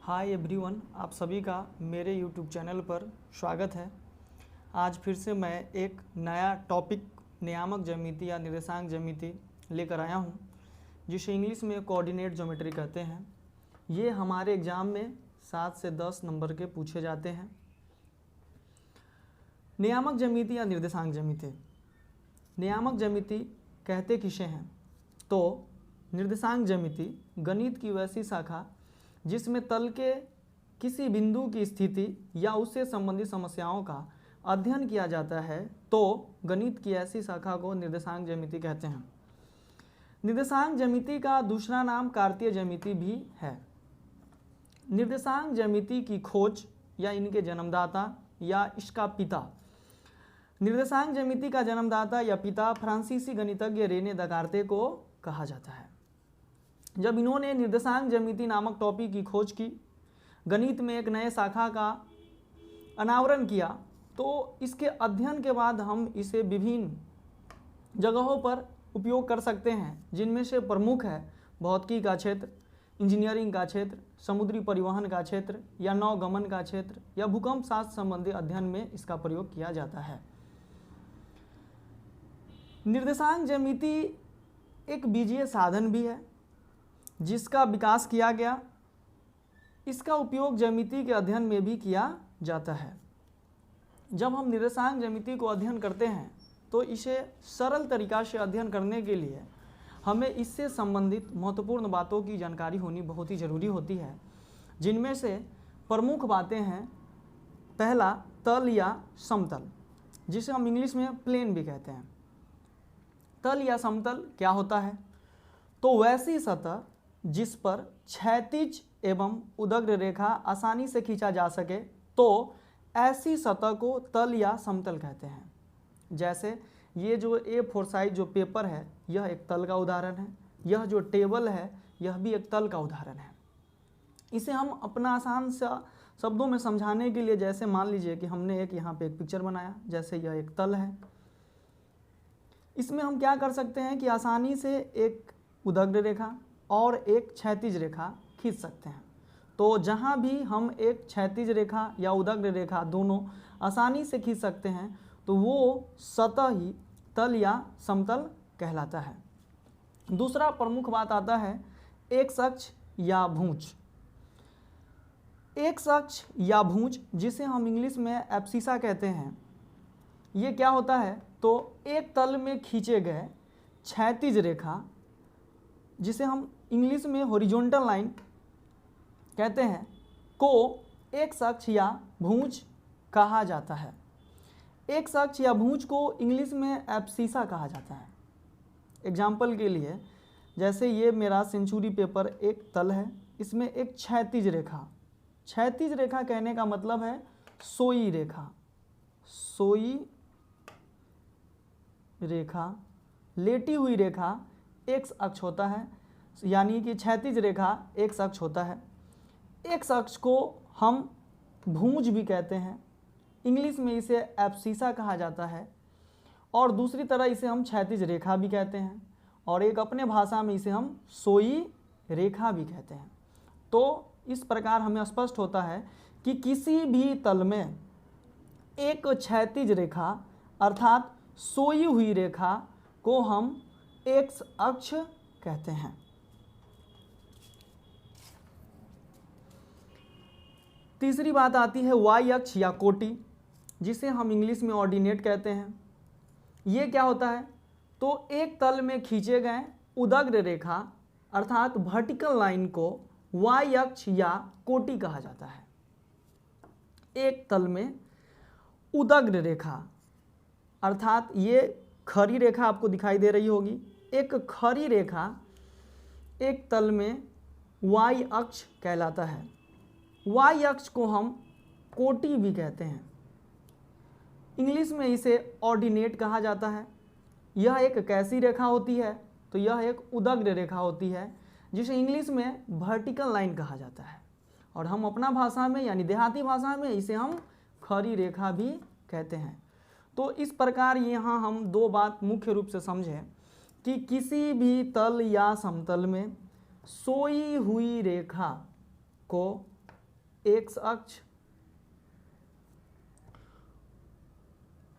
Hi everyone, आप सभी का मेरे यूट्यूब चैनल पर स्वागत है। आज फिर से मैं एक नया टॉपिक नियामक ज्यामिति या निर्देशांक ज्यामिति लेकर आया हूं, जिसे इंग्लिश में कोऑर्डिनेट ज्योमेट्री कहते हैं। ये हमारे एग्ज़ाम में 7 से 10 नंबर के पूछे जाते हैं। नियामक ज्यामिति या निर्देशांक ज्यामिति। नियामक ज्यामिति कहते किसे हैं? तो निर्देशांक ज्यामिति गणित की वैसी शाखा जिसमें तल के किसी बिंदु की स्थिति या उससे संबंधित समस्याओं का अध्ययन किया जाता है, तो गणित की ऐसी शाखा को निर्देशांक ज्यामिति कहते हैं। निर्देशांक ज्यामिति का दूसरा नाम कार्तीय ज्यामिति भी है। निर्देशांक ज्यामिति की खोज या इनके जन्मदाता या इसका पिता। निर्देशांक ज्यामिति का जन्मदाता या पिता फ्रांसीसी गणितज्ञ रेने दकार्ते को कहा जाता है। जब इन्होंने निर्देशांक ज्यामिति नामक टॉपिक की खोज की, गणित में एक नए शाखा का अनावरण किया, तो इसके अध्ययन के बाद हम इसे विभिन्न जगहों पर उपयोग कर सकते हैं, जिनमें से प्रमुख है भौतिकी का क्षेत्र, इंजीनियरिंग का क्षेत्र, समुद्री परिवहन का क्षेत्र या नौगमन का क्षेत्र या भूकंप शास्त्र संबंधी अध्ययन में इसका प्रयोग किया जाता है। निर्देशांक ज्यामिति एक बीजीय साधन भी है जिसका विकास किया गया। इसका उपयोग ज्यामिति के अध्ययन में भी किया जाता है। जब हम निर्देशांक ज्यामिति को अध्ययन करते हैं तो इसे सरल तरीका से अध्ययन करने के लिए हमें इससे संबंधित महत्वपूर्ण बातों की जानकारी होनी बहुत ही ज़रूरी होती है, जिनमें से प्रमुख बातें हैं। पहला, तल या समतल, जिसे हम इंग्लिश में प्लेन भी कहते हैं। तल या समतल क्या होता है? तो वैसी सतह जिस पर क्षैतिज एवं उदग्र रेखा आसानी से खींचा जा सके, तो ऐसी सतह को तल या समतल कहते हैं। जैसे ये जो A4 साइज जो पेपर है, यह एक तल का उदाहरण है। यह जो टेबल है, यह भी एक तल का उदाहरण है। इसे हम अपना आसान सा शब्दों में समझाने के लिए, जैसे मान लीजिए कि हमने एक यहाँ पे एक पिक्चर बनाया, जैसे यह एक तल है। इसमें हम क्या कर सकते हैं कि आसानी से एक उदग्र रेखा और एक क्षैतिज रेखा खींच सकते हैं। तो जहाँ भी हम एक क्षैतिज रेखा या उदग्र रेखा दोनों आसानी से खींच सकते हैं, तो वो सतह ही तल या समतल कहलाता है। दूसरा प्रमुख बात आता है एक्स अक्ष या भुज। एक्स अक्ष या भुज, जिसे हम इंग्लिश में एब्सिसा कहते हैं, ये क्या होता है? तो एक तल में खींचे गए क्षैतिज रेखा, जिसे हम इंग्लिश में हॉरिजॉन्टल लाइन कहते हैं, को एक्स अक्ष या भुज कहा जाता है। एक्स अक्ष या भुज को इंग्लिश में एब्सिसा कहा जाता है। एग्जाम्पल के लिए, जैसे ये मेरा सेंचुरी पेपर एक तल है, इसमें एक क्षैतिज रेखा। क्षैतिज रेखा कहने का मतलब है सोई रेखा। सोई रेखा, लेटी हुई रेखा एक्स अक्ष होता है, यानी कि क्षैतिज रेखा एक्स अक्ष होता है। एक्स अक्ष को हम भुज भी कहते हैं। इंग्लिश में इसे एब्सिसा कहा जाता है, और दूसरी तरह इसे हम क्षैतिज रेखा भी कहते हैं, और एक अपने भाषा में इसे हम सोई रेखा भी कहते हैं। तो इस प्रकार हमें स्पष्ट होता है कि किसी भी तल में एक क्षैतिज रेखा अर्थात सोई हुई रेखा को हम एक्स अक्ष कहते हैं। तीसरी बात आती है वाई अक्ष या कोटि, जिसे हम इंग्लिश में ऑर्डिनेट कहते हैं। ये क्या होता है? तो एक तल में खींचे गए उदग्र रेखा अर्थात वर्टिकल लाइन को वाई अक्ष या कोटि कहा जाता है। एक तल में उदग्र रेखा अर्थात ये खड़ी रेखा आपको दिखाई दे रही होगी, एक खड़ी रेखा एक तल में वाई अक्ष कहलाता है। वाई अक्ष को हम कोटि भी कहते हैं। इंग्लिश में इसे ऑर्डिनेट कहा जाता है। यह एक कैसी रेखा होती है? तो यह एक उदग्र रेखा होती है, जिसे इंग्लिश में वर्टिकल लाइन कहा जाता है, और हम अपना भाषा में यानी देहाती भाषा में इसे हम खड़ी रेखा भी कहते हैं। तो इस प्रकार यहाँ हम दो बात मुख्य रूप से समझें कि किसी भी तल या समतल में सोई हुई रेखा को एक्स अक्ष,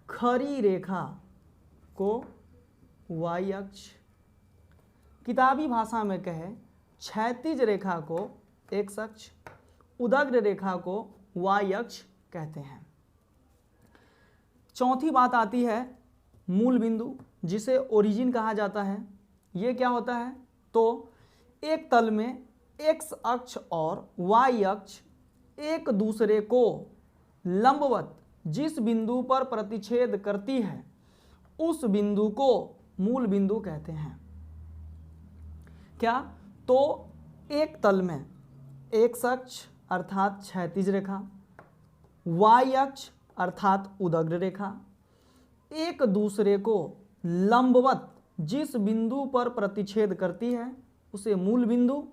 खड़ी रेखा को वाई अक्ष, किताबी भाषा में कहे क्षैतिज रेखा को एक्स अक्ष, उदग्र रेखा को वाई अक्ष कहते हैं। चौथी बात आती है मूल बिंदु, जिसे ओरिजिन कहा जाता है। ये क्या होता है? तो एक तल में एक्स अक्ष और वाई अक्ष एक दूसरे को लंबवत जिस बिंदु पर प्रतिच्छेद करती है उस बिंदु को मूल बिंदु कहते हैं। क्या? तो एक तल में एक्स अक्ष अर्थात क्षैतिज रेखा, वाई अक्ष अर्थात उदग्र रेखा एक दूसरे को लंबवत जिस बिंदु पर प्रतिच्छेद करती है उसे मूल बिंदु,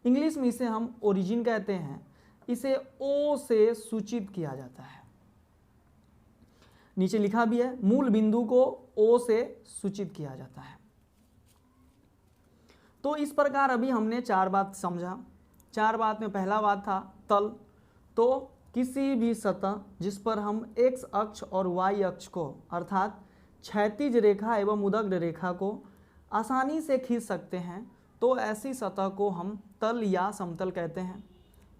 इंग्लिश में इसे हम ओरिजिन कहते हैं, इसे ओ से सूचित किया जाता है। नीचे लिखा भी है मूल बिंदु को ओ से सूचित किया जाता है। तो इस प्रकार अभी हमने चार बात समझा। चार बात में पहला बात था तल। तो किसी भी सतह जिस पर हम एक्स अक्ष और वाई अक्ष को अर्थात क्षैतिज रेखा एवं उदग्र रेखा को आसानी से खींच सकते हैं तो ऐसी सतह को हम तल या समतल कहते हैं।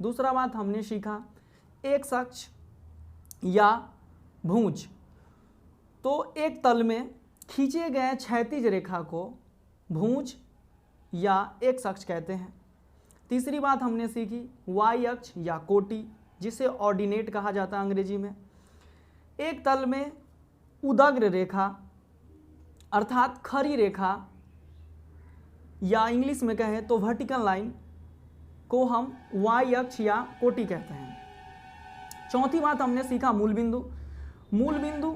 दूसरा बात हमने सीखा एक्स अक्ष या भुज। तो एक तल में खींचे गए क्षैतिज रेखा को भुज या एक्स अक्ष कहते हैं। तीसरी बात हमने सीखी वाई अक्ष या कोटि, जिसे ऑर्डिनेट कहा जाता है अंग्रेजी में। एक तल में उदग्र रेखा अर्थात खड़ी रेखा या इंग्लिश में कहें तो वर्टिकल लाइन को हम वाई अक्ष या कोटि कहते हैं। चौथी बात हमने सीखा मूल बिंदु। मूल बिंदु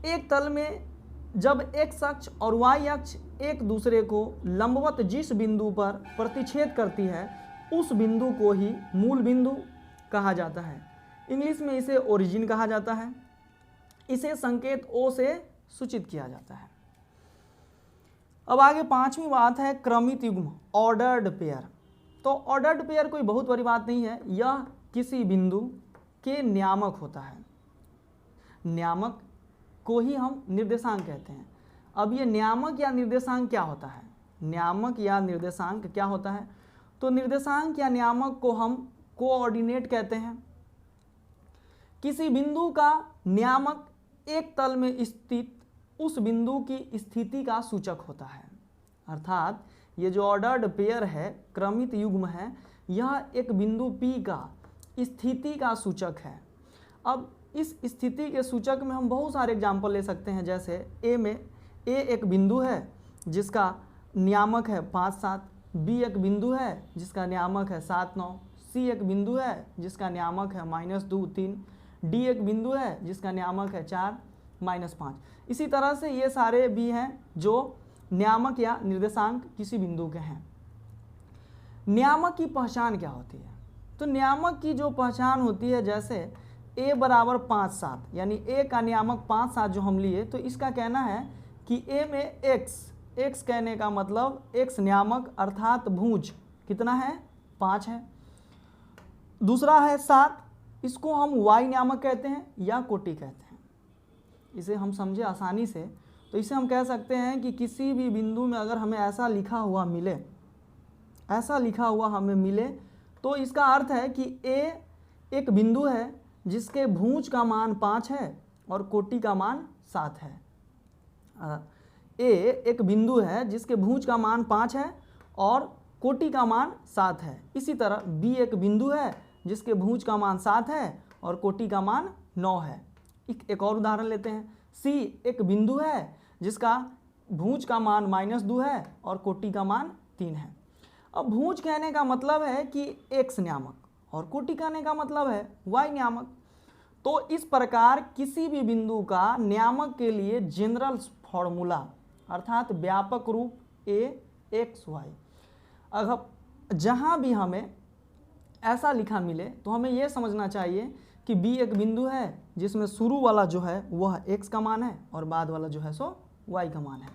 एक तल में जब एक्स अक्ष और वाई अक्ष एक दूसरे को लंबवत जिस बिंदु पर प्रतिच्छेद करती है उस बिंदु को ही मूल बिंदु कहा जाता है। इंग्लिश में इसे ओरिजिन कहा जाता है। इसे संकेत ओ से सूचित किया जाता है। अब आगे पांचवी बात है क्रमित युग्म, ऑर्डर्ड पेयर। तो ऑर्डर्ड पेयर कोई बहुत बड़ी बात नहीं है, यह किसी बिंदु के नियामक होता है। नियामक को ही हम निर्देशांक कहते हैं। अब ये नियामक या निर्देशांक क्या होता है? नियामक या निर्देशांक क्या होता है? तो निर्देशांक या नियामक को हम कोऑर्डिनेट कहते हैं। किसी बिंदु का नियामक एक तल में स्थित उस बिंदु की स्थिति का सूचक होता है। अर्थात ये जो ऑर्डर्ड पेयर है, क्रमित युग्म है, यह एक बिंदु P का स्थिति का सूचक है। अब इस स्थिति के सूचक में हम बहुत सारे एग्जाम्पल ले सकते हैं। जैसे A में A एक बिंदु है जिसका नियामक है 5, 7, B एक बिंदु है जिसका नियामक है 7, 9, C एक बिंदु है जिसका नियामक है -2, 3, D एक बिंदु है जिसका नियामक है 4, -5। इसी तरह से ये सारे भी हैं जो नियामक या निर्देशांक किसी बिंदु के हैं। नियामक की पहचान क्या होती है? तो नियामक की जो पहचान होती है, जैसे A बराबर 5, 7, यानी A का नियामक 5, 7 जो हम लिए, तो इसका कहना है कि A में x कहने का मतलब x नियामक अर्थात भुज कितना है? 5 है। दूसरा है 7, इसको हम y नियामक कहते हैं या कोटि कहते हैं। इसे हम समझे आसानी से तो इसे हम कह सकते हैं कि किसी भी बिंदु में अगर हमें ऐसा लिखा हुआ हमें मिले तो इसका अर्थ है कि A एक बिंदु है जिसके भुज का मान 5 है और कोटि का मान 7 है। A एक बिंदु है जिसके भुज का मान 5 है और कोटि का मान 7 है। इसी तरह B एक बिंदु है जिसके भुज का मान 7 है और कोटि का मान 9 है। एक और उदाहरण लेते हैं। C एक बिंदु है जिसका भुज का मान -2 है और कोटि का मान 3 है। अब भुज कहने का मतलब है कि x नियामक और कोटि कहने का मतलब है y नियामक। तो इस प्रकार किसी भी बिंदु का नियामक के लिए जनरल फॉर्मूला अर्थात व्यापक रूप a x y, अगर जहाँ भी हमें ऐसा लिखा मिले तो हमें यह समझना चाहिए कि B एक बिंदु है जिसमें शुरू वाला जो है वह x का मान है और बाद वाला जो है सो y का मान है।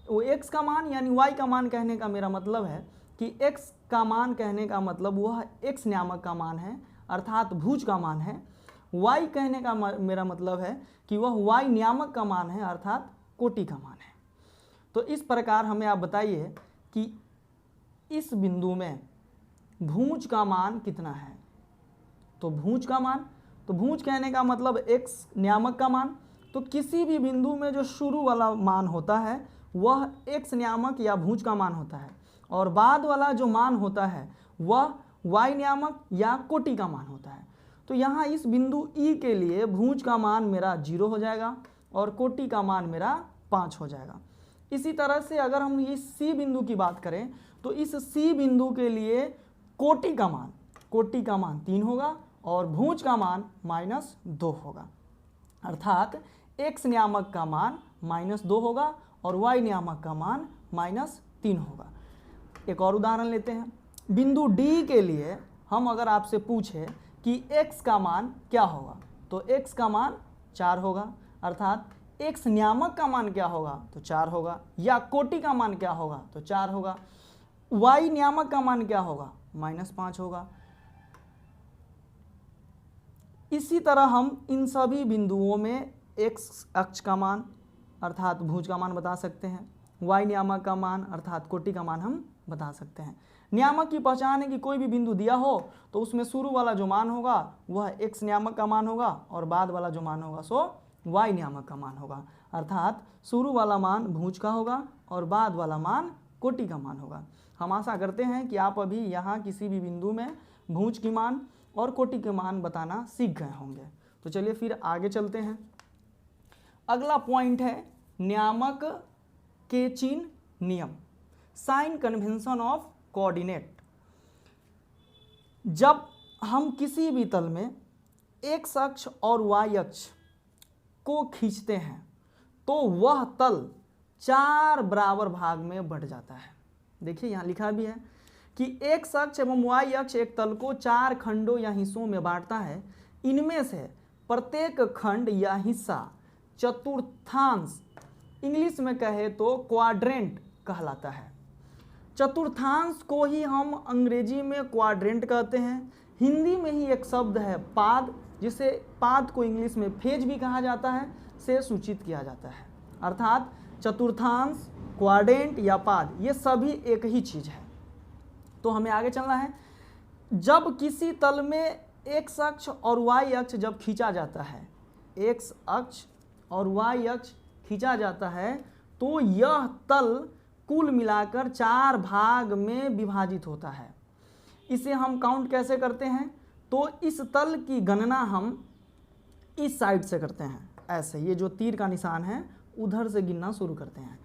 वो x का मान यानी y का मान कहने का मेरा मतलब है कि x का मान कहने का मतलब वह x नियामक का मान है अर्थात भुज का मान है। y कहने का मेरा मतलब है कि वह y नियामक का मान है अर्थात कोटि का मान है। तो इस प्रकार हमें आप बताइए कि इस बिंदु में भुज का मान कितना है। तो भुज का मान, तो भुज कहने का मतलब x नियामक का मान। तो किसी भी बिंदु में जो शुरू वाला मान होता है वह x नियामक या भुज का मान होता है, और बाद वाला जो मान होता है वह y नियामक या कोटि का मान होता है। तो यहाँ इस बिंदु E के लिए भुज का मान मेरा 0 हो जाएगा और कोटि का मान मेरा 5 हो जाएगा। इसी तरह से अगर हम इस C बिंदु की बात करें तो इस C बिंदु के लिए कोटि का मान 3 होगा और भुज का मान -2 होगा, अर्थात x नियामक का मान -2 होगा और y नियामक का मान -3 होगा। एक और उदाहरण लेते हैं। बिंदु D के लिए हम अगर आपसे पूछे कि x का मान क्या होगा, तो x का मान 4 होगा, अर्थात x नियामक का मान क्या होगा, तो 4 होगा, या कोटि का मान क्या होगा, तो 4 होगा। y नियामक का मान क्या होगा, -5 होगा। इसी तरह हम इन सभी बिंदुओं में x अक्ष का मान अर्थात भुज का मान बता सकते हैं, y नियामक का मान अर्थात कोटि का मान हम बता सकते हैं। नियामक की पहचान है कि कोई भी बिंदु दिया हो तो उसमें शुरू वाला जो मान होगा वह x नियामक का मान होगा और बाद वाला जो मान होगा सो y नियामक का मान होगा, अर्थात शुरू वाला मान भुज का होगा और बाद वाला मान कोटि का मान होगा। हम आशा करते हैं कि आप अभी यहाँ किसी भी बिंदु में भुज की मान और कोटि के मान बताना सीख गए होंगे। तो चलिए फिर आगे चलते हैं। अगला पॉइंट है नियामक के चिन्ह नियम, साइन कन्वेंशन ऑफ कोऑर्डिनेट। जब हम किसी भी तल में x अक्ष और y अक्ष को खींचते हैं तो वह तल 4 बराबर भाग में बंट जाता है। देखिए यहाँ लिखा भी है कि x अक्ष एवं y अक्ष एक तल को 4 खंडों या हिस्सों में बांटता है। इनमें से प्रत्येक खंड या हिस्सा चतुर्थांश, इंग्लिश में कहे तो क्वाड्रेंट कहलाता है। चतुर्थांश को ही हम अंग्रेजी में क्वाड्रेंट कहते हैं। हिंदी में ही एक शब्द है पाद, जिसे पाद को इंग्लिश में फेज भी कहा जाता है, से सूचित किया जाता है। अर्थात चतुर्थांश, क्वाड्रेंट या पाद ये सभी एक ही चीज़ है। तो हमें आगे चलना है। जब किसी तल में x अक्ष और y अक्ष जब खींचा जाता है, x अक्ष और y अक्ष खींचा जाता है तो यह तल कुल मिलाकर 4 भाग में विभाजित होता है। इसे हम काउंट कैसे करते हैं, तो इस तल की गणना हम इस साइड से करते हैं, ऐसे ये जो तीर का निशान है उधर से गिनना शुरू करते हैं।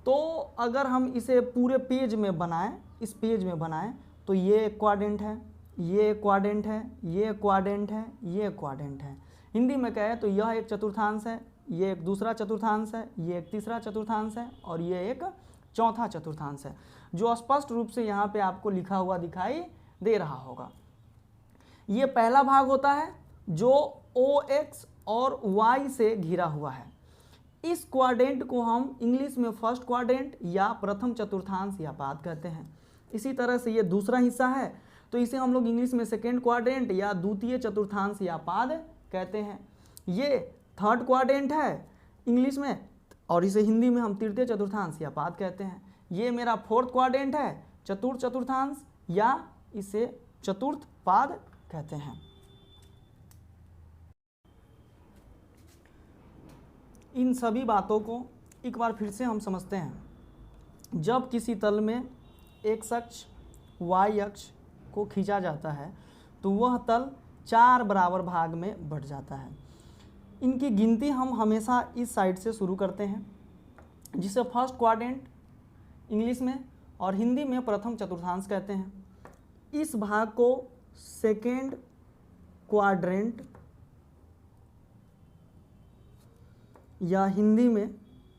तो अगर हम इसे पूरे पेज में बनाएं, इस पेज में बनाएं तो ये क्वाड्रेंट है, ये क्वाड्रेंट है, ये क्वाड्रेंट है, ये क्वाड्रेंट है। हिंदी में कहें तो यह एक चतुर्थांश है, ये एक दूसरा चतुर्थांश है, ये एक तीसरा चतुर्थांश है और ये एक चौथा चतुर्थांश है, जो स्पष्ट रूप से यहाँ पे आपको लिखा हुआ दिखाई दे रहा होगा। ये पहला भाग होता है जो OX और Y से घिरा हुआ है। इस क्वाड्रेंट को हम इंग्लिश में फर्स्ट क्वाड्रेंट या प्रथम चतुर्थांश या पाद कहते हैं। इसी तरह से ये दूसरा हिस्सा है तो इसे हम लोग इंग्लिश में सेकेंड क्वाड्रेंट या द्वितीय चतुर्थांश या पाद कहते हैं। ये थर्ड क्वाड्रेंट है इंग्लिश में और इसे हिंदी में हम तृतीय चतुर्थांश या पाद कहते हैं। ये मेरा फोर्थ क्वाड्रेंट है, चतुर्थ चतुर्थांश या इसे चतुर्थ पाद कहते हैं। इन सभी बातों को एक बार फिर से हम समझते हैं। जब किसी तल में x अक्ष y अक्ष को खींचा जाता है तो वह तल 4 बराबर भाग में बंट जाता है। इनकी गिनती हम हमेशा इस साइड से शुरू करते हैं, जिसे फर्स्ट क्वाड्रेंट इंग्लिश में और हिंदी में प्रथम चतुर्थांश कहते हैं। इस भाग को सेकेंड क्वाड्रेंट या हिंदी में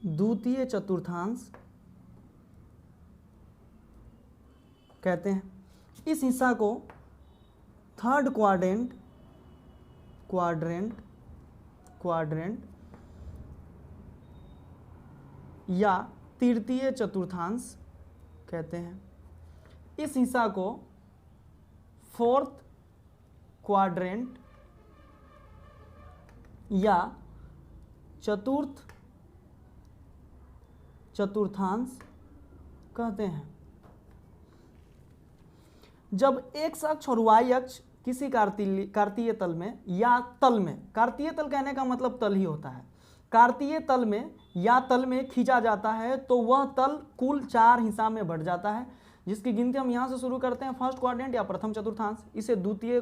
द्वितीय चतुर्थांश कहते हैं। इस हिस्सा को थर्ड क्वाड्रेंट या तृतीय चतुर्थांश कहते हैं। इस हिस्सा को फोर्थ क्वाड्रेंट या चतुर्थांश कहते हैं। जब एक्स अक्ष और वाई अक्ष किसी कार्तीय तल में या तल में, कार्तीय तल कहने का मतलब तल ही होता है, कार्तीय तल में या तल में खींचा जाता है तो वह तल कुल 4 हिस्सा में बढ़ जाता है, जिसकी गिनती हम यहाँ से शुरू करते हैं। फर्स्ट क्वाड्रेंट या प्रथम चतुर्थांश, इसे द्वितीय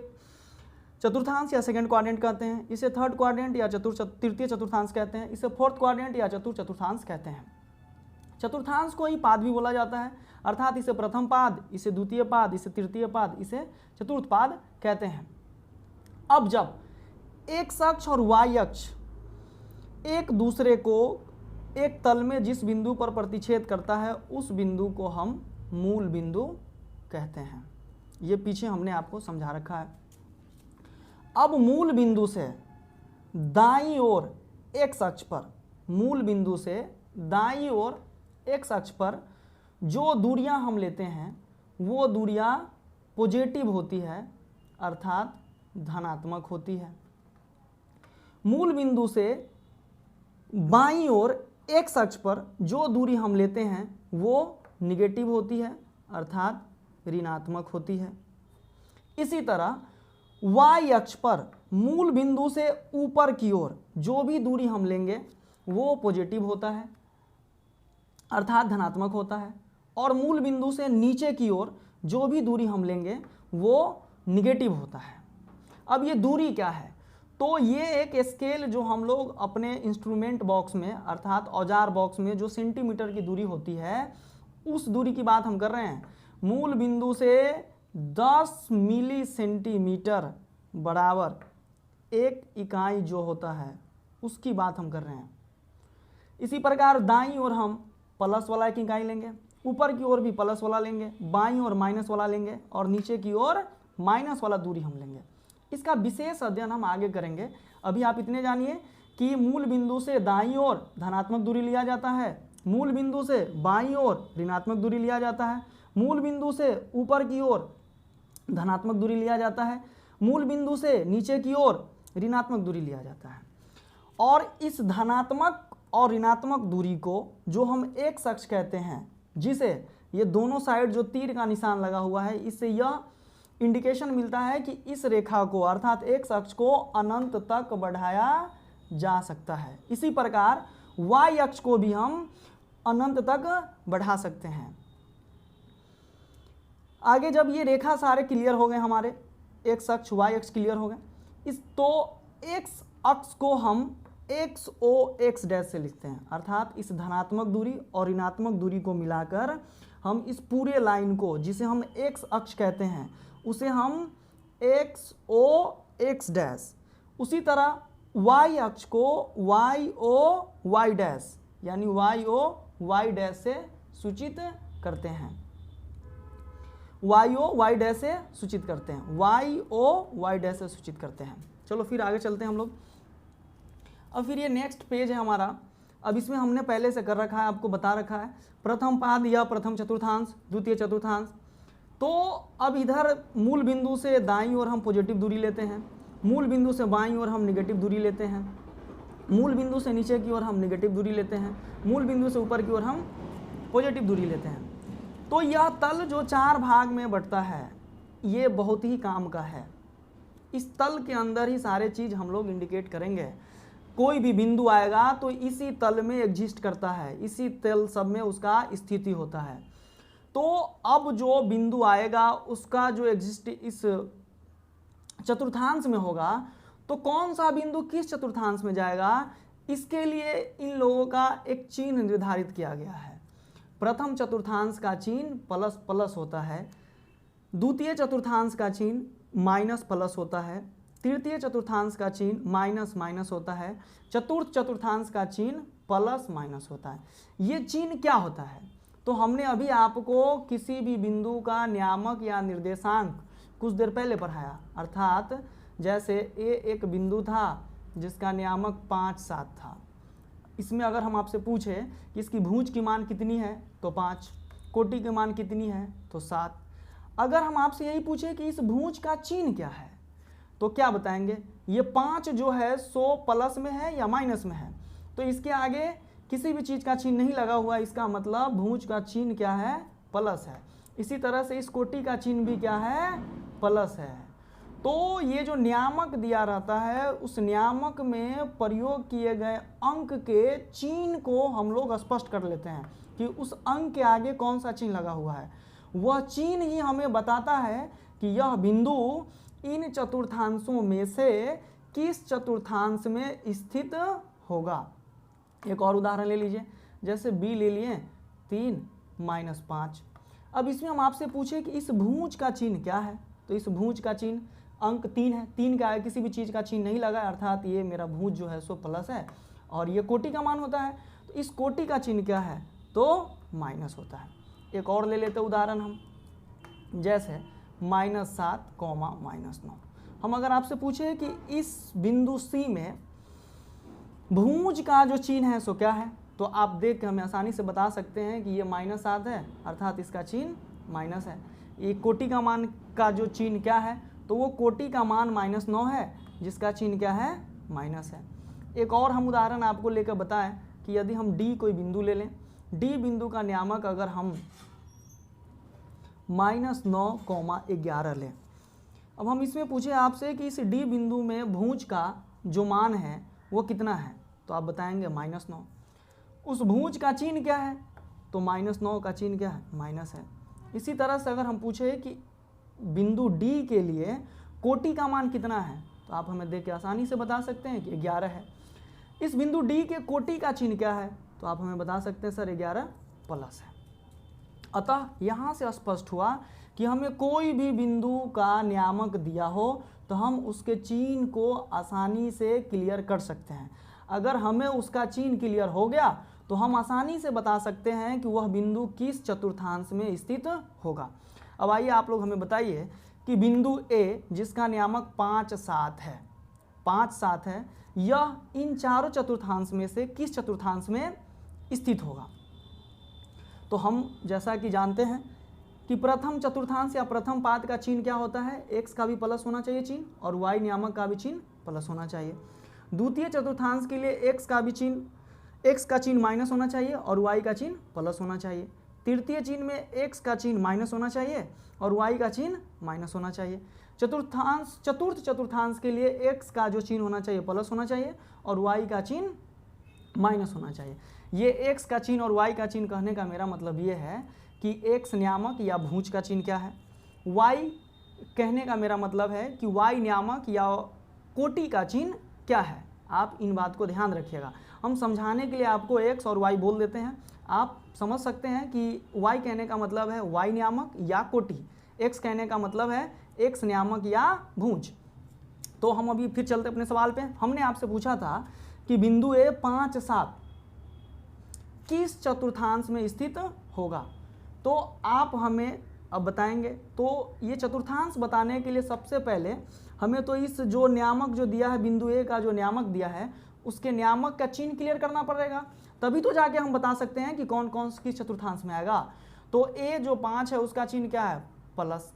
चतुर्थांश या सेकंड क्वाड्रेंट कहते हैं। इसे थर्ड क्वाड्रेंट या तृतीय चतुर्थांश कहते हैं। इसे फोर्थ क्वाड्रेंट या चतुर्थांश कहते हैं। चतुर्थांश को ही पाद भी बोला जाता है, अर्थात इसे प्रथम पाद, इसे द्वितीय पाद, इसे तृतीय पाद, इसे चतुर्थ पाद कहते हैं। अब जब एक्स अक्ष और वाई अक्ष एक दूसरे को एक तल में जिस बिंदु पर प्रतिच्छेद करता है उस बिंदु को हम मूल बिंदु कहते हैं। ये पीछे हमने आपको समझा रखा है। अब मूल बिंदु से दाईं ओर एक्स अक्ष पर, मूल बिंदु से दाईं ओर एक्स अक्ष पर जो दूरियां हम लेते हैं वो दूरियां पॉजिटिव होती है, अर्थात धनात्मक होती है। मूल बिंदु से बाईं ओर एक्स अक्ष पर जो दूरी हम लेते हैं वो निगेटिव होती है, अर्थात ऋणात्मक होती है। इसी तरह वाई अक्ष पर मूल बिंदु से ऊपर की ओर जो भी दूरी हम लेंगे वो पॉजिटिव होता है, अर्थात धनात्मक होता है, और मूल बिंदु से नीचे की ओर जो भी दूरी हम लेंगे वो निगेटिव होता है। अब ये दूरी क्या है? तो ये एक स्केल जो हम लोग अपने इंस्ट्रूमेंट बॉक्स में, अर्थात औजार बॉक्स में जो सेंटीमीटर की दूरी होती है उस दूरी की बात हम कर रहे हैं। मूल बिंदु से 10 मिली सेंटीमीटर बराबर एक इकाई जो होता है उसकी बात हम कर रहे हैं। इसी प्रकार दाईं ओर हम प्लस वाला एक इकाई लेंगे, ऊपर की ओर भी प्लस वाला लेंगे, बाईं ओर माइनस वाला लेंगे और नीचे की ओर माइनस वाला दूरी हम लेंगे। इसका विशेष अध्ययन हम आगे करेंगे। अभी आप इतने जानिए कि मूल बिंदु से दाईं ओर धनात्मक दूरी लिया जाता है, मूल बिंदु से बाईं ओर ऋणात्मक दूरी लिया जाता है, मूल बिंदु से ऊपर की ओर धनात्मक दूरी लिया जाता है, मूल बिंदु से नीचे की ओर ऋणात्मक दूरी लिया जाता है। और इस धनात्मक और ऋणात्मक दूरी को जो हम एक्स अक्ष कहते हैं, जिसे ये दोनों साइड जो तीर का निशान लगा हुआ है, इससे यह इंडिकेशन मिलता है कि इस रेखा को, अर्थात एक्स अक्ष को अनंत तक बढ़ाया जा सकता है। इसी प्रकार वाई अक्ष को भी हम अनंत तक बढ़ा सकते हैं। आगे जब ये रेखा सारे क्लियर हो गए, हमारे एक्स अक्ष वाई अक्ष क्लियर हो गए, इस तो एक्स अक्ष को हम एक्स ओ एक्स डैश से लिखते हैं, अर्थात इस धनात्मक दूरी और ऋणात्मक दूरी को मिलाकर हम इस पूरे लाइन को, जिसे हम एक्स अक्ष कहते हैं, उसे हम एक्स ओ एक्स डैश, उसी तरह वाई अक्ष को वाई ओ वाई डैश यानी वाई ओ वाई डैश से सूचित करते हैं, वाई ओ वाई डैश से सूचित करते हैं, वाई ओ वाई डैश से सूचित करते हैं। चलो फिर आगे चलते हैं हम लोग। अब फिर ये नेक्स्ट पेज है हमारा। अब इसमें हमने पहले से कर रखा है, आपको बता रखा है, प्रथम पाद या प्रथम चतुर्थांश, द्वितीय चतुर्थांश। तो अब इधर मूल बिंदु से दाईं ओर हम पॉजिटिव दूरी लेते हैं, मूल बिंदु से बाईं ओर हम निगेटिव दूरी लेते हैं, मूल बिंदु से नीचे की ओर हम निगेटिव दूरी लेते हैं, मूल बिंदु से ऊपर की ओर हम पॉजिटिव दूरी लेते हैं। तो यह तल जो 4 भाग में बंटता है ये बहुत ही काम का है। इस तल के अंदर ही सारे चीज़ हम लोग इंडिकेट करेंगे। कोई भी बिंदु आएगा तो इसी तल में एग्जिस्ट करता है, इसी तल सब में उसका स्थिति होता है। तो अब जो बिंदु आएगा उसका जो एग्जिस्ट इस चतुर्थांश में होगा, तो कौन सा बिंदु किस चतुर्थांश में जाएगा, इसके लिए इन लोगों का एक चिन्ह निर्धारित किया गया है। प्रथम चतुर्थांश का चिन्ह प्लस प्लस होता है, द्वितीय चतुर्थांश का चिन्ह माइनस प्लस होता है, तृतीय चतुर्थांश का चिन्ह माइनस माइनस होता है, चतुर्थ चतुर्थांश का चिन्ह प्लस माइनस होता है। ये चिन्ह क्या होता है? तो हमने अभी आपको किसी भी बिंदु का नियामक या निर्देशांक कुछ देर पहले पढ़ाया, अर्थात जैसे ए एक बिंदु था जिसका नियामक 5, 7 था। इसमें अगर हम आपसे पूछें कि इसकी भुज की मान कितनी है तो 5, कोटि की मान कितनी है तो 7। अगर हम आपसे यही पूछें कि इस भुज का चिन्ह क्या है तो क्या बताएंगे, ये 5 जो है सो प्लस में है या माइनस में है, तो इसके आगे किसी भी चीज़ का चिन्ह नहीं लगा हुआ, इसका मतलब भुज का चिन्ह क्या है, प्लस है। इसी तरह से इस कोटि का चिन्ह भी क्या है, प्लस है। तो ये जो नियामक दिया रहता है उस नियामक में प्रयोग किए गए अंक के चिन्ह को हम लोग स्पष्ट कर लेते हैं कि उस अंक के आगे कौन सा चिन्ह लगा हुआ है। वह चिन्ह ही हमें बताता है कि यह बिंदु इन चतुर्थांशों में से किस चतुर्थांश में स्थित होगा। एक और उदाहरण ले लीजिए, जैसे b ले लिए 3 - 5। अब इसमें हम आपसे पूछे कि इस भुज का चिन्ह क्या है, तो इस भुज का चिन्ह अंक 3 है, 3 का है, किसी भी चीज़ का चिन्ह नहीं लगा, अर्थात ये मेरा भुज जो है सो प्लस है और ये कोटि का मान होता है। तो इस कोटि का चिन्ह क्या है, तो माइनस होता है। एक और ले लेते उदाहरण हम, जैसे -7, -9। हम अगर आपसे पूछे कि इस बिंदु C में भुज का जो चिन्ह है सो क्या है, तो आप देख के हमें आसानी से बता सकते हैं कि ये -7 है, अर्थात इसका चिन्ह माइनस है। ये कोटि का मान का जो चिन्ह क्या है, तो वो कोटि का मान -9 है, जिसका चिन्ह क्या है, माइनस है। एक और हम उदाहरण आपको लेकर बताएं कि यदि हम D कोई बिंदु ले लें, D बिंदु का नियामक अगर हम -9,11 लें। अब हम इसमें पूछे आपसे कि इस D बिंदु में भुज का जो मान है वो कितना है, तो आप बताएंगे -9। उस भुज का चिन्ह क्या है, तो -9 का चिन्ह क्या है, माइनस है। इसी तरह से अगर हम पूछे कि बिंदु D के लिए कोटि का मान कितना है, तो आप हमें देख के आसानी से बता सकते हैं कि 11 है। इस बिंदु D के कोटि का चिन्ह क्या है, तो आप हमें बता सकते हैं सर 11 प्लस है। अतः यहाँ से स्पष्ट हुआ कि हमें कोई भी बिंदु का नियामक दिया हो तो हम उसके चिन्ह को आसानी से क्लियर कर सकते हैं। अगर हमें उसका चिन्ह क्लियर हो गया तो हम आसानी से बता सकते हैं कि वह बिंदु किस चतुर्थांश में स्थित होगा। अब आइए आप लोग हमें बताइए कि बिंदु A जिसका नियामक 5, 7 है, 5, 7 है, यह इन चारों चतुर्थांश में से किस चतुर्थांश में स्थित होगा। तो हम जैसा कि जानते हैं कि प्रथम चतुर्थांश या प्रथम पाद का चिन्ह क्या होता है, x का भी प्लस होना चाहिए चिन्ह और y नियामक का भी चिन्ह प्लस होना चाहिए। द्वितीय चतुर्थांश के लिए x का चिन्ह माइनस होना चाहिए और y का चिन्ह प्लस होना चाहिए। तृतीय चिन्ह में x का चिन्ह माइनस होना चाहिए और y का चिन्ह माइनस होना चाहिए। चतुर्थ चतुर्थांश के लिए x का जो चिन्ह होना चाहिए प्लस होना चाहिए और y का चिन्ह माइनस होना चाहिए। ये x का चिन्ह और y का चिन्ह कहने का मेरा मतलब ये है कि x नियामक या भुज का चिन्ह क्या है, y कहने का मेरा मतलब है कि y नियामक या कोटि का चिन्ह क्या है। आप इन बात को ध्यान रखिएगा। हम समझाने के लिए आपको x और y बोल देते हैं, आप समझ सकते हैं कि y कहने का मतलब है y नियामक या कोटि, x कहने का मतलब है x नियामक या भुज। तो हम अभी फिर चलते अपने सवाल पे। हमने आपसे पूछा था कि बिंदु A 5, 7 किस चतुर्थांश में स्थित होगा, तो आप हमें अब बताएंगे। तो ये चतुर्थांश बताने के लिए सबसे पहले हमें तो इस जो नियामक जो दिया है बिंदु A का जो नियामक दिया है उसके नियामक का चिन्ह क्लियर करना पड़ेगा, तभी तो जाके हम बता सकते हैं कि कौन कौन किस चतुर्थांश में आएगा। तो A जो 5 है उसका चिन्ह क्या है, प्लस,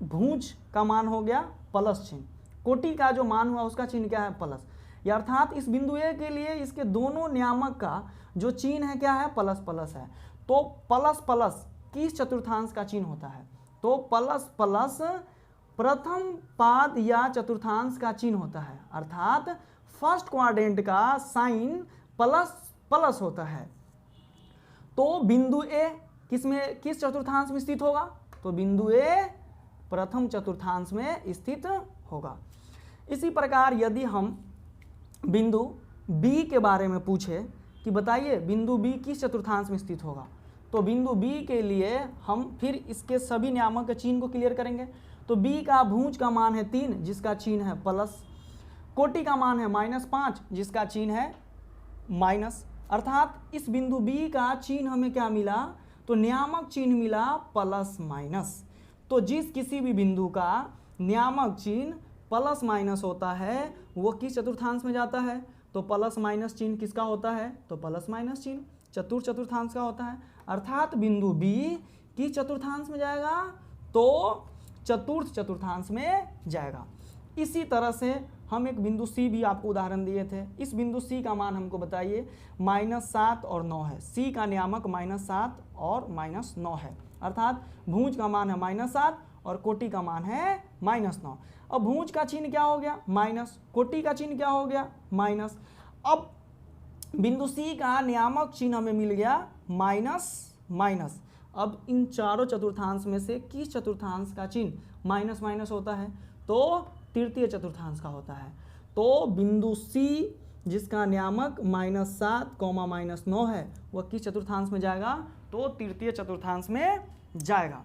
भुज का मान हो गया प्लस चिन्ह, कोटि का जो मान हुआ उसका चिन्ह क्या है, प्लस। या अर्थात इस बिंदु A के लिए इसके दोनों नियामक का जो चिन्ह है क्या है, प्लस प्लस है। तो प्लस प्लस किस चतुर्थांश का चिन्ह होता है, तो प्लस प्लस प्रथम पाद या चतुर्थांश का चिन्ह होता है, अर्थात फर्स्ट क्वाड्रेंट का साइन प्लस प्लस होता है। तो बिंदु A किस चतुर्थांश में स्थित होगा, तो बिंदु A प्रथम चतुर्थांश में स्थित होगा। इसी प्रकार यदि हम बिंदु B के बारे में पूछे कि बताइए बिंदु B किस चतुर्थांश में स्थित होगा, तो बिंदु B के लिए हम फिर इसके सभी नियामक के चिन्ह को क्लियर करेंगे। तो B का भुज का मान है 3 जिसका चिन्ह है प्लस, कोटि का मान है -5 जिसका चिन्ह है माइनस, अर्थात इस बिंदु B का चिन्ह हमें क्या मिला, तो नियामक चिन्ह मिला प्लस माइनस। तो जिस किसी भी बिंदु का नियामक चिन्ह प्लस माइनस होता है वो किस चतुर्थांश में जाता है, तो प्लस माइनस चिन्ह किसका होता है, तो प्लस माइनस चिन्ह चतुर्थांश का होता है। अर्थात बिंदु B किस चतुर्थांश में जाएगा, तो चतुर्थ चतुर्थांश में जाएगा। इसी तरह से हम एक बिंदु सी भी आपको उदाहरण दिए थे। इस बिंदु सी का मान हमको बताइए -7 और 9 है। सी का नियामक -7 और -9 है, अर्थात भुज का मान है -7 और कोटि का मान है -9। अब भुज का चिन्ह क्या हो गया माइनस, कोटि का चिन्ह क्या हो गया माइनस। अब बिंदु सी का नियामक चिन्ह हमें मिल गया माइनस माइनस। अब इन चारों चतुर्थांश में से किस चतुर्थांश का चिन्ह माइनस माइनस होता है? तो तृतीय चतुर्थांश का होता है। तो बिंदु सी जिसका नियामक -7, -9 है वह किस चतुर्थांश में जाएगा? तो तृतीय चतुर्थांश में जाएगा।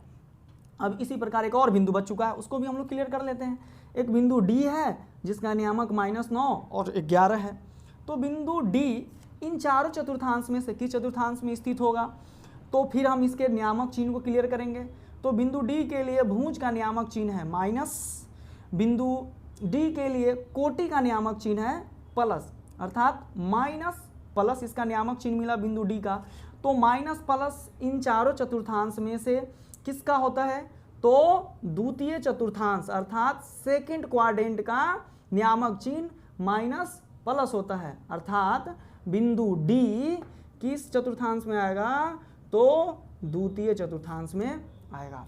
अब इसी प्रकार एक और बिंदु बच चुका है, उसको भी हम लोग क्लियर कर लेते हैं। एक बिंदु डी है जिसका नियामक -9 और 11 है। तो बिंदु डी इन चारों चतुर्थांश में से किस चतुर्थांश में स्थित होगा? तो फिर हम इसके नियामक चिन्ह को क्लियर करेंगे। तो बिंदु डी के लिए भुज का नियामक चिन्ह है माइनस, बिंदु डी के लिए कोटि का नियामक चिन्ह है प्लस, अर्थात माइनस प्लस इसका नियामक चिन्ह मिला बिंदु डी का। तो माइनस प्लस इन चारों चतुर्थांश में से किसका होता है? तो द्वितीय चतुर्थांश अर्थात सेकंड क्वाड्रेंट का नियामक चिन्ह माइनस प्लस होता है, अर्थात बिंदु डी किस चतुर्थांश में आएगा? तो द्वितीय चतुर्थांश में आएगा।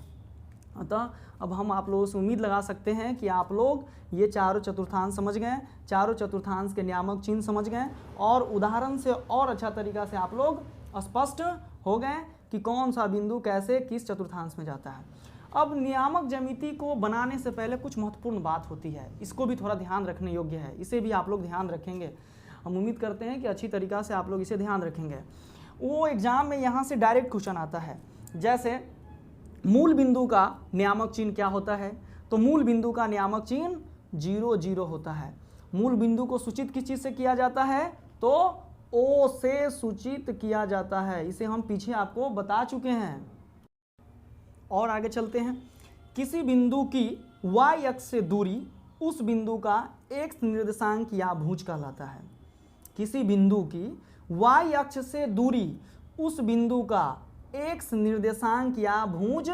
अतः अब हम आप लोगों से उम्मीद लगा सकते हैं कि आप लोग ये चारों चतुर्थांश समझ गए, चारों चतुर्थांश के नियामक चिन्ह समझ गए और उदाहरण से और अच्छा तरीका से आप लोग स्पष्ट हो गए कि कौन सा बिंदु कैसे किस चतुर्थांश में जाता है। अब नियामक ज्यामिति को बनाने से पहले कुछ महत्वपूर्ण बात होती है, इसको भी थोड़ा ध्यान रखने योग्य है, इसे भी आप लोग ध्यान रखेंगे। हम उम्मीद करते हैं कि अच्छी तरीक़ा से आप लोग इसे ध्यान रखेंगे। वो एग्जाम में यहाँ से डायरेक्ट क्वेश्चन आता है, जैसे मूल बिंदु का नियामक चिन्ह क्या होता है? तो मूल बिंदु का नियामक चिन्ह 0 0 होता है। मूल बिंदु को सूचित किस चीज़ से किया जाता है? तो ओ से सूचित किया जाता है। इसे हम पीछे आपको बता चुके हैं। और आगे चलते हैं। किसी बिंदु की y अक्ष से दूरी उस बिंदु का x निर्देशांक या भुज कहलाता है। किसी बिंदु की y अक्ष से दूरी उस बिंदु का x निर्देशांक या भुज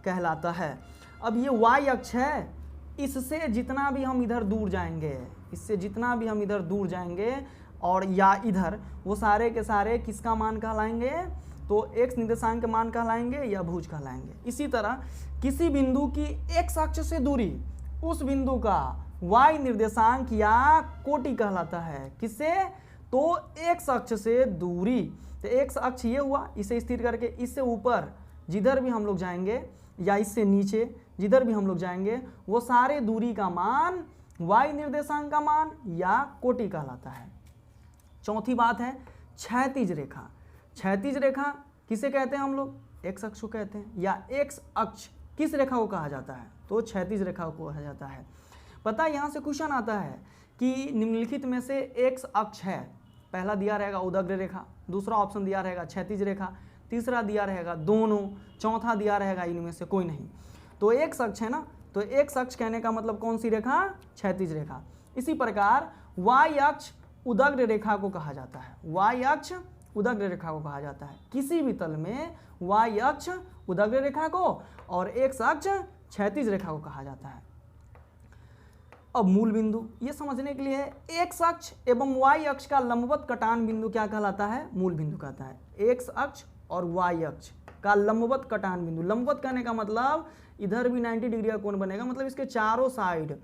कहलाता है। अब ये y अक्ष है, इससे जितना भी हम इधर दूर जाएंगे, इससे जितना भी हम इधर दूर जाएंगे और या इधर, वो सारे के सारे किसका मान कहलाएंगे? तो x निर्देशांक के मान कहलाएंगे या भुज कहलाएंगे। इसी तरह किसी बिंदु की x अक्ष से दूरी उस बिंदु का y निर्देशांक या कोटि कहलाता है। किससे? तो x अक्ष से दूरी। तो x अक्ष ये हुआ, इसे स्थिर करके इससे ऊपर जिधर भी हम लोग जाएंगे या इससे नीचे जिधर भी हम लोग जाएंगे वो सारे दूरी का मान y निर्देशांक का मान या कोटि कहलाता है। चौथी बात है क्षैतिज रेखा। क्षैतिज रेखा किसे कहते हैं हम लोग? x अक्ष को कहते हैं। या x अक्ष किस रेखा को कहा जाता है? तो क्षैतिज रेखा को कहा जाता है। पता है यहाँ से क्वेश्चन आता है कि निम्नलिखित में से x अक्ष है, पहला दिया रहेगा उदग्र रेखा, दूसरा ऑप्शन दिया रहेगा क्षैतिज रेखा, तीसरा दिया रहेगा दोनों, चौथा दिया रहेगा इनमें से कोई नहीं। तो x अक्ष है ना, तो x अक्ष कहने का मतलब कौन सी रेखा? क्षैतिज रेखा। इसी प्रकार y अक्ष उदग्र रेखा को कहा जाता है। y अक्ष उदग्र रेखा को कहा जाता है। किसी भी तल में y अक्ष उदग्र रेखा को और x अक्ष क्षैतिज रेखा को कहा जाता है। अब मूल बिंदु ये समझने के लिए x अक्ष एवं y अक्ष का लंबवत कटान बिंदु क्या कहलाता है? मूल बिंदु कहता है। x अक्ष और y अक्ष का लंबवत कटान बिंदु, लंबवत कहने का मतलब इधर भी 90 डिग्री का कोण बनेगा, मतलब इसके चारों साइड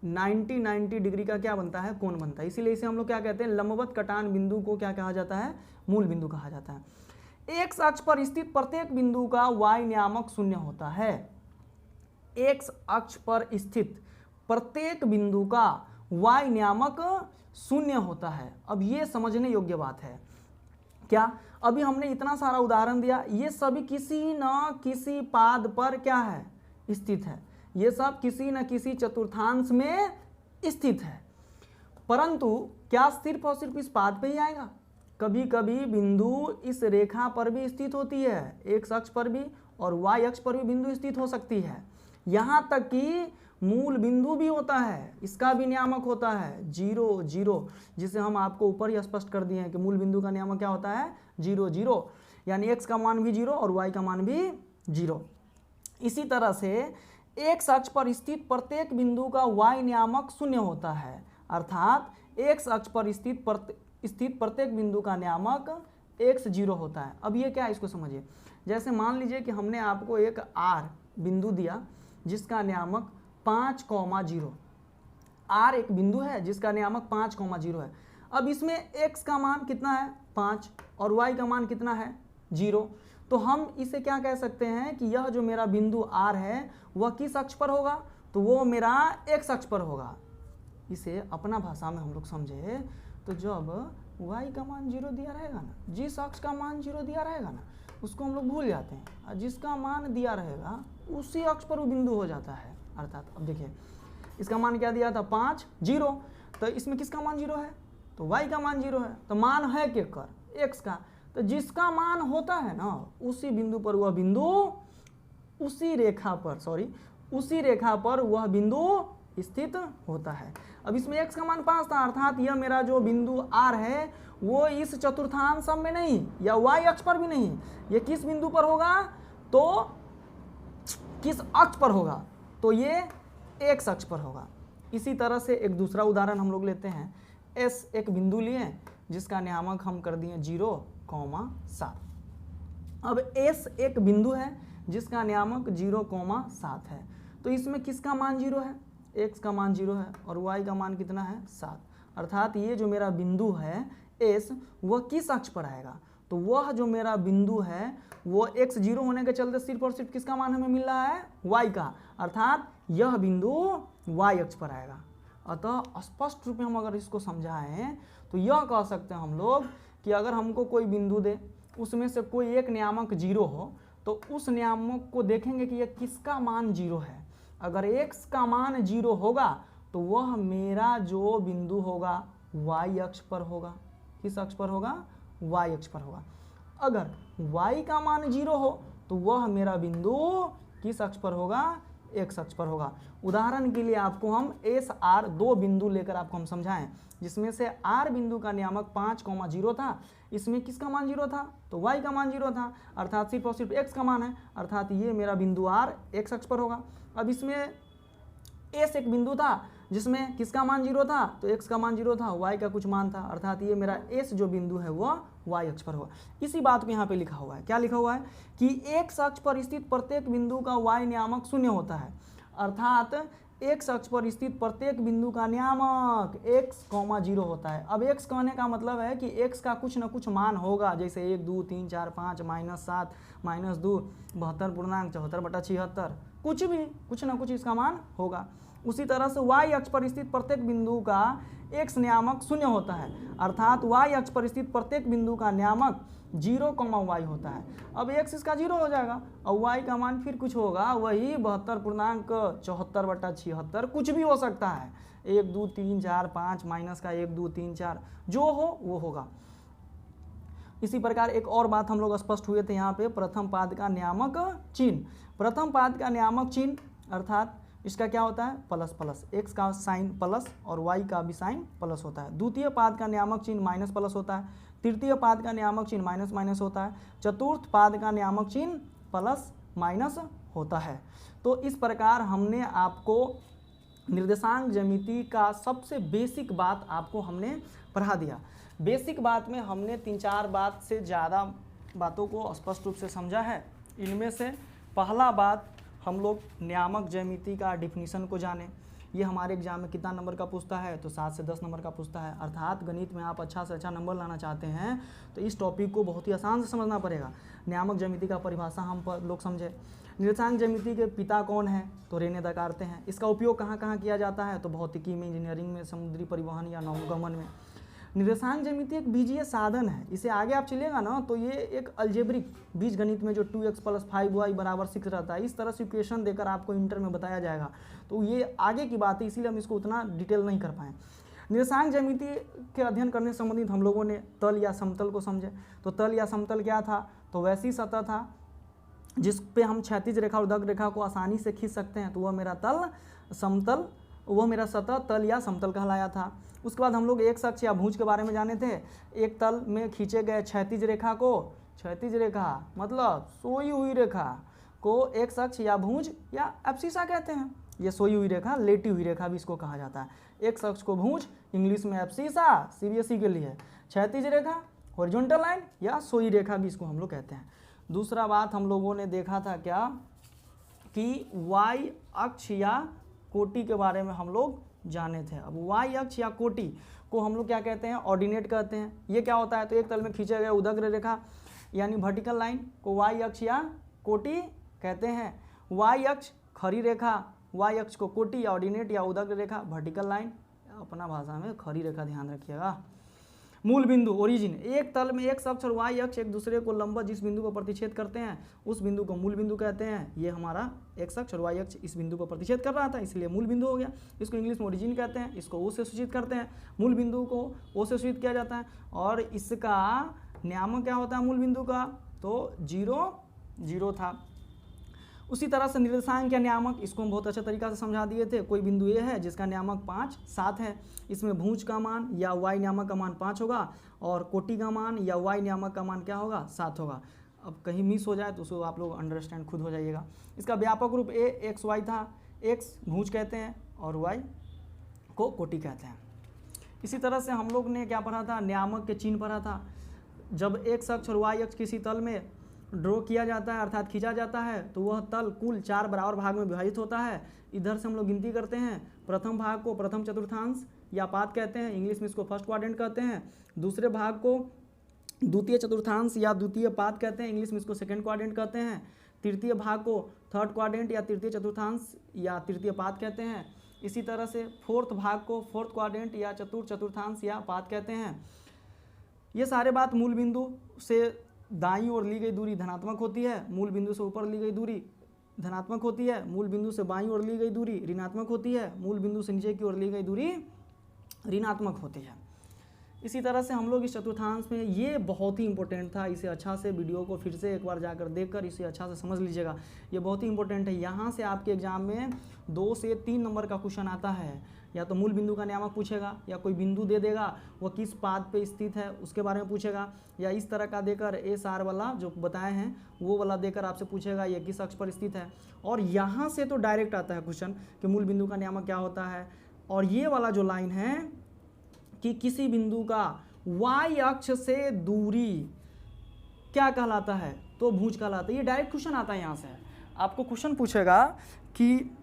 90 डिग्री का क्या बनता है? कोण बनता है। इसीलिए इसे हम लोग क्या कहते हैं? लंबवत कटान बिंदु को क्या कहा जाता है? मूल बिंदु कहा जाता है। x अक्ष पर स्थित प्रत्येक बिंदु का y नियामक 0 होता है। x अक्ष पर स्थित प्रत्येक बिंदु का y नियामक 0 होता है। अब ये समझने योग्य बात है। क्या? अभी हमने इतना सारा उदाहरण दिया, ये सभी किसी न किसी पाद पर क्या है? स्थित है। ये सब किसी न किसी चतुर्थांश में स्थित है, परंतु क्या सिर्फ और सिर्फ इस पाद पे ही आएगा? कभी कभी बिंदु इस रेखा पर भी स्थित होती है, x अक्ष पर भी और y अक्ष पर भी बिंदु स्थित हो सकती है। यहाँ तक कि मूल बिंदु भी होता है, इसका भी नियामक होता है 0 0, जिसे हम आपको ऊपर ही स्पष्ट कर दिए हैं कि मूल बिंदु का नियामक क्या होता है? 0 0, यानी x का मान भी 0 और y का मान भी 0। इसी तरह से एक्स अक्ष पर स्थित प्रत्येक बिंदु का y नियामक शून्य होता है, अर्थात एक्स अक्ष पर स्थित प्रत्येक बिंदु का नियामक x0 होता है। अब ये क्या है, इसको समझिए। जैसे मान लीजिए कि हमने आपको एक r बिंदु दिया जिसका नियामक 5,0, r एक बिंदु है जिसका नियामक 5,0 है। अब इसमें x का मान कितना है 5 और y का मान कितना है 0, तो हम इसे क्या कह सकते हैं कि यह जो मेरा बिंदु r है वह किस अक्ष पर होगा, तो वो मेरा x अक्ष पर होगा। इसे अपना भाषा में हम लोग समझे तो जब y का मान 0 दिया रहेगा ना, जिस अक्ष का मान 0 दिया रहेगा ना उसको हम लोग भूल जाते हैं, और जिसका मान दिया रहेगा उसी अक्ष पर वो बिंदु हो जाता है। अर्थात अब देखिए इसका मान क्या दिया था 5, 0, तो इसमें किसका मान 0 है, तो y का मान 0 है, तो मान है केकर x का, तो जिसका मान होता है ना उसी बिंदु पर वह बिंदु उसी रेखा पर वह बिंदु स्थित होता है। अब इसमें x का मान 5 था, अर्थात यह मेरा जो बिंदु r है वो इस चतुर्थांश में नहीं या y अक्ष पर भी नहीं, ये किस बिंदु पर होगा, तो किस अक्ष पर होगा, तो ये x अक्ष पर होगा। इसी तरह से एक दूसरा उदाहरण हम लोग लेते हैं। s एक बिंदु लिए जिसका नियामक हम कर दिए 0,7। अब s एक बिंदु है जिसका नियामक 0,7 है, तो इसमें किसका मान 0 है, x का मान 0 है और y का मान कितना है 7, अर्थात ये जो मेरा बिंदु है s वह किस अक्ष पर आएगा, तो वह जो मेरा बिंदु है वो x 0 होने के चलते सिर्फ और सिर्फ किसका मान हमें मिल रहा है y का, अर्थात यह बिंदु y अक्ष पर आएगा। अतः स्पष्ट रूप में हम अगर इसको समझाएं तो यह कह सकते हैं हम लोग कि अगर हमको कोई बिंदु दे उसमें से कोई एक नियामक 0 हो तो उस नियामक को देखेंगे कि यह किसका मान 0 है। अगर x का मान 0 होगा तो वह मेरा जो बिंदु होगा y अक्ष पर होगा। किस अक्ष पर होगा, y अक्ष पर होगा। अगर y का मान 0 हो तो वह मेरा बिंदु किस अक्ष पर होगा, x अक्ष पर होगा। उदाहरण के लिए आपको हम s r दो बिंदु लेकर आपको हम समझाएं, जिसमें से r बिंदु का नियामक 5,0 था, इसमें किसका मान 0 था, तो y का मान 0 था, अर्थात सिर्फ और सिर्फ x का मान है, अर्थात ये मेरा बिंदु r x अक्ष पर होगा। अब इसमें s एक बिंदु था जिसमें किसका मान 0 था, तो x का मान 0 था, y का कुछ मान था, अर्थात ये मेरा s जो बिंदु है वह y अक्ष पर होगा। इसी बात को यहाँ पे लिखा हुआ है, क्या लिखा हुआ है कि x अक्ष पर स्थित प्रत्येक बिंदु का y नियामक 0 होता है, अर्थात x अक्ष पर स्थित प्रत्येक बिंदु का नियामक x, 0 होता है। अब x कहने का मतलब है कि x का कुछ न कुछ मान होगा, जैसे 1, 2, 3, 4, 5, -7, -2, 72.74/76, कुछ भी कुछ न कुछ इसका मान होगा। उसी तरह से y अक्ष पर स्थित प्रत्येक बिंदु का x नियामक 0 होता है, अर्थात y अक्ष पर स्थित प्रत्येक बिंदु का नियामक 0, y होता है। अब x इसका 0 हो जाएगा और y का मान फिर कुछ होगा, वही 72.74/76, कुछ भी हो सकता है, 1, 2, 3, 4, 5, माइनस का 1, 2, 3, 4, जो हो वो होगा। इसी प्रकार एक और बात हम लोग स्पष्ट हुए थे यहाँ पे, प्रथम पाद का नियामक चिन्ह। प्रथम पाद का नियामक चिन्ह अर्थात इसका क्या होता है, प्लस प्लस, x का साइन प्लस और y का भी साइन प्लस होता है। द्वितीय पाद का नियामक चिन्ह माइनस प्लस होता है। तृतीय पाद का नियामक चिन्ह माइनस माइनस होता है। चतुर्थ पाद का नियामक चिन्ह प्लस माइनस होता है। तो इस प्रकार हमने आपको निर्देशांक ज्यामिति का सबसे बेसिक बात आपको हमने पढ़ा दिया। बेसिक बात में हमने 3-4 बात से ज़्यादा बातों को स्पष्ट रूप से समझा है। इनमें से पहला बात हम लोग नियामक ज्यामिति का डिफिनीशन को जाने। ये हमारे एग्जाम में कितना नंबर का पूछता है, तो 7 से 10 नंबर का पूछता है। अर्थात गणित में आप अच्छा से अच्छा नंबर लाना चाहते हैं तो इस टॉपिक को बहुत ही आसान से समझना पड़ेगा। नियामक ज्यामिति का परिभाषा हम लोग समझे। निर्देशांक ज्यामिति के पिता कौन है, तो रेने देकार्ते हैं। इसका उपयोग कहाँ कहाँ किया जाता है, तो भौतिकी में, इंजीनियरिंग में, समुद्री परिवहन या नौगमन में। निर्देशांक ज्यामिति एक बीजीय साधन है। इसे आगे आप चलिएगा ना तो ये एक अलजेब्रिक बीज गणित में जो 2x + 5y = 6 रहता है, इस तरह से इक्वेशन देकर आपको इंटर में बताया जाएगा। तो ये आगे की बात है, इसीलिए हम इसको उतना डिटेल नहीं कर पाएँ। निर्देशांक ज्यामिति के अध्ययन करने से संबंधित हम लोगों ने तल या समतल को समझे। तो तल या समतल क्या था, तो वैसी सतह था जिस पे हम क्षैतिज रेखा और उर्ध्व रेखा को आसानी से खींच सकते हैं, तो वह मेरा तल समतल, वह मेरा सतह तल या समतल कहलाया था। उसके बाद हम लोग एक अक्ष या भुज के बारे में जाने थे। एक तल में खींचे गए क्षैतिज रेखा को, क्षैतिज रेखा मतलब सोई हुई रेखा, को एक्स अक्ष या भुज या एब्सिसा कहते हैं। ये सोई हुई रेखा, लेटी हुई रेखा भी इसको कहा जाता है। एक्स अक्ष को भुज, इंग्लिश में एब्सिसा सीबीएसई के लिए। क्षैतिज रेखा हॉरिजॉन्टल लाइन या सोई रेखा भी इसको हम लोग कहते हैं। दूसरा बात हम लोगों ने देखा था क्या कि वाई अक्ष या कोटि के बारे में हम लोग जाने थे। अब वाई अक्ष या कोटि को हम लोग क्या कहते हैं, ऑर्डिनेट कहते हैं। ये क्या होता है, तो एक तल में खींचे गए उदग्र रेखा यानी वर्टिकल लाइन को वाई अक्ष या कोटि कहते हैं। वाई अक्ष खड़ी रेखा, वाई अक्ष को कोटि या ऑर्डिनेट या उदग्र रेखा वर्टिकल लाइन, अपना भाषा में खड़ी रेखा ध्यान रखिएगा। मूल बिंदु ओरिजिन, एक तल में एक्स अक्ष और वाई अक्ष एक दूसरे को लंबवत जिस बिंदु पर प्रतिच्छेद करते हैं उस बिंदु को मूल बिंदु कहते हैं। ये हमारा एक्स अक्ष और वाई अक्ष इस बिंदु पर प्रतिच्छेद कर रहा था इसलिए मूल बिंदु हो गया। इसको इंग्लिश में ओरिजिन कहते हैं। इसको ओ से सूचित करते हैं। मूल बिंदु को ओ से सूचित किया जाता है और इसका नियामक क्या होता है मूल बिंदु का, तो 0 0 था। उसी तरह से निर्देशांक या नियामक, इसको हम बहुत अच्छे तरीका से समझा दिए थे। कोई बिंदु ए है जिसका नियामक 5 7 है, इसमें भुज का मान या वाई नियामक का मान 5 होगा और कोटि का मान या वाई नियामक का मान क्या होगा 7 होगा। अब कहीं मिस हो जाए तो उसको आप लोग अंडरस्टैंड खुद हो जाइएगा। इसका व्यापक रूप ए एक्स वाई था। एक्स भुज कहते हैं और वाई को कोटि कहते हैं। इसी तरह से हम लोग ने क्या पढ़ा था, नियामक के चिन्ह पढ़ा था। जब एक्स अक्ष और वाई अक्ष किसी तल में ड्रॉ किया जाता है अर्थात खींचा जाता है तो वह तल कुल 4 बराबर भाग में विभाजित होता है। इधर से हम लोग गिनती करते हैं। प्रथम भाग को प्रथम चतुर्थांश या पाद कहते हैं, इंग्लिश में इसको फर्स्ट क्वाड्रेंट कहते हैं। दूसरे भाग को द्वितीय चतुर्थांश या द्वितीय पाद कहते हैं, इंग्लिश में इसको सेकंड क्वाड्रेंट कहते हैं। तृतीय भाग को थर्ड क्वाड्रेंट या तृतीय चतुर्थांश या तृतीय पाद कहते हैं। इसी तरह से फोर्थ भाग को फोर्थ क्वाड्रेंट या चतुर्थांश या पाद कहते हैं। ये सारे बात मूल बिंदु से दाईं ओर ली गई दूरी धनात्मक होती है, मूल बिंदु से ऊपर ली गई दूरी धनात्मक होती है, मूल बिंदु से बाईं ओर ली गई दूरी ऋणात्मक होती है, मूल बिंदु से नीचे की ओर ली गई दूरी ऋणात्मक होती है। इसी तरह से हम लोग इस चतुर्थांश में, ये बहुत ही इंपॉर्टेंट था, इसे अच्छा से वीडियो को फिर से एक बार जाकर देखकर इसे अच्छा से समझ लीजिएगा। ये बहुत ही इंपॉर्टेंट है। यहाँ से आपके एग्जाम में 2 से 3 नंबर का क्वेश्चन आता है। या तो मूल बिंदु का नियामक पूछेगा या कोई बिंदु दे देगा वह किस पाद पे स्थित है उसके बारे में पूछेगा, या इस तरह का देकर एस आर वाला जो बताए हैं वो वाला देकर आपसे पूछेगा ये किस अक्ष पर स्थित है। और यहाँ से तो डायरेक्ट आता है क्वेश्चन कि मूल बिंदु का नियामक क्या होता है। और ये वाला जो लाइन है कि किसी बिंदु का वाई अक्ष से दूरी क्या कहलाता है, तो भुज कहलाता है। ये डायरेक्ट क्वेश्चन आता है। यहाँ से आपको क्वेश्चन पूछेगा कि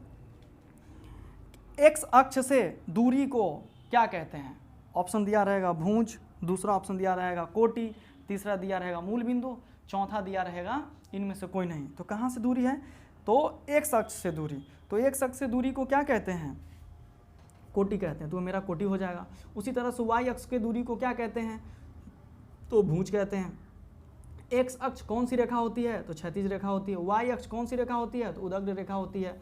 एक्स अक्ष से दूरी को क्या कहते हैं। ऑप्शन दिया रहेगा भुज, दूसरा ऑप्शन दिया रहेगा कोटि, तीसरा दिया रहेगा मूल बिंदु, चौथा दिया रहेगा इनमें से कोई नहीं। तो कहाँ से दूरी है, तो एक्स अक्ष से दूरी। तो एक्स अक्ष से दूरी को क्या कहते हैं, कोटि कहते हैं। तो मेरा कोटि हो जाएगा। उसी तरह से वाई अक्ष के दूरी को क्या कहते हैं, तो भुज कहते हैं। एक्स अक्ष कौन सी रेखा होती है, तो क्षैतिज रेखा होती है। वाई अक्ष कौन सी रेखा होती है, तो उदग्र रेखा होती है।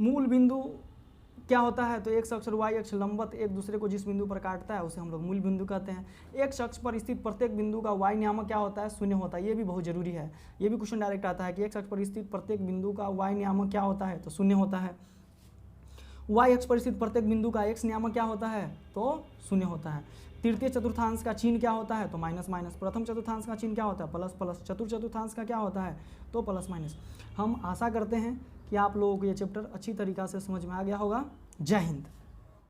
मूल बिंदु क्या होता है, तो एक्स अक्ष और वाई अक्ष लंबवत एक दूसरे को जिस बिंदु पर काटता है उसे हम लोग मूल बिंदु कहते हैं। एक्स अक्ष पर स्थित प्रत्येक बिंदु का वाई नियामक क्या होता है, शून्य होता है। ये भी बहुत जरूरी है। ये भी क्वेश्चन डायरेक्ट आता है कि एक्स अक्ष पर स्थित प्रत्येक बिंदु का वाई नियामक क्या होता है, तो शून्य होता है। वाई अक्ष पर स्थित प्रत्येक बिंदु का एक्स नियामक क्या होता है, तो शून्य होता है। तृतीय चतुर्थांश का चिन्ह क्या होता है, तो माइनस माइनस। प्रथम चतुर्थांश का चिन्ह क्या होता है, प्लस प्लस। चतुर्थांश का क्या होता है, तो प्लस माइनस। हम आशा करते हैं कि आप लोगों को ये चैप्टर अच्छी तरीक़ा से समझ में आ गया होगा। जय हिंद।